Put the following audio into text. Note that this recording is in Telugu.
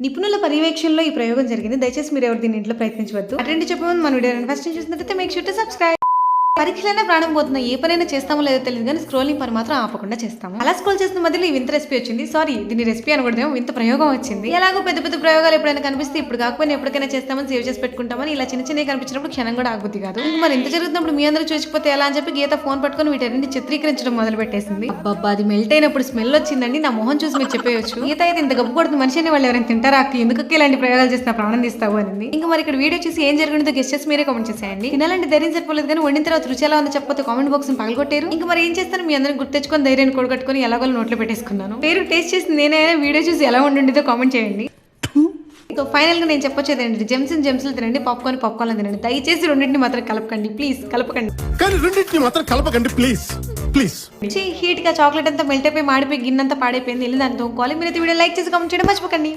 నిపుణుల పర్యవేక్షణలో ఈ ప్రయోగం జరిగింది. దయచేసి మీరు ఎవరు దీని ఇంట్లో ప్రయత్నించవద్దు. అటెండ్ చెప్పే ముందు మన వీడియో ఫస్ట్ చూసినట్లయితే మేక్ షూర్ టు సబ్స్క్రైబ్. పరీక్షలైనా ప్రాణం పోతున్నా ఏ పనైనా చేస్తామో లేదో తెలియదు కానీ స్క్రోలింగ్ పని మాత్రం ఆపకుండా చేస్తాము. అలా స్క్రోల్ చేసిన మధ్యలో ఈ వింత రెసిపీ వచ్చింది. సారీ, దీని రెసిపీ అనకూడదేమో, వింత ప్రయోగం వచ్చింది. ఎలాగో పెద్ద పెద్ద ప్రయోగాలు ఎప్పుడైనా కనిపిస్తే ఇప్పుడు కాకపోయినా ఎప్పటికైనా చేస్తామని సేవ్ చేసి పెట్టుకుంటామని ఇలా చిన్న చిన్నవి కనిపించినప్పుడు క్షణం కూడా ఆగుద్ది కాదు. ఇంక మరి ఇంత జరుగుతున్నప్పుడు మీ అందరూ చూసిపోతే ఎలా అని చెప్పి గీత ఫోన్ పట్టుకుని వీటన్నింటి చిత్రీకరించడం మొదలు పెట్టేసింది. అబ్బా, అది మెల్ట్ అయినప్పుడు స్మెల్ వచ్చిందండి. నా మొహం చూసి మీరు చెప్పేయచ్చు, గీత అయితే ఇంత గబ్బు కొడుతుంది మనిషిని వాళ్ళు ఎవరైనా తింటారా అక్క, ఎందుకు ఇలాంటి ప్రయోగాలు చేసిన ప్రాణం తీస్తావు అని. ఇంకా మరి ఇక్కడ వీడియో చూసి ఏం జరిగిందో గెస్ట్ చేసి మీరే కామెంట్ చేసేయండి. తినాలంటే ధైర్యం సరిపోలేదు కానీ వండిన తర్వాత రుచి ఎలా ఉందో చెప్పకపోతే కామెంట్ బాక్స్ పగలగొట్టారు. ఇంకా మరి ఏం చేస్తాను, మీ అందరిని గుర్తెచ్చుకొని ధైర్యాన్ని కూడగట్టుకుని ఎలాగో నోట్లో పెట్టేసుకున్నాను. పేరు టేస్ట్ చేసి నేనే వీడియో చూసి ఎలా ఉండిందో కామెంట్ చేయండి. సో ఫైనల్ గా నేను చెప్పొచ్చేది ఏంటి, జెమ్స్ తినండి, పాప్కార్న్ తినండి. దయచేసి రెండింటిని మాత్రం కలపకండి, ప్లీజ్ కలపకండి. హీట్ గా చాక్లెట్ అంతా మెల్ట్ అయిపోయి మాడిపోయి గిన్నెంతా పాడైపోయింది. వెళ్ళి దాన్ని తోముకోవాలి. మీరైతే వీడియో లైక్ చేసి కామెంట్ చేయడం మర్చిపోకండి.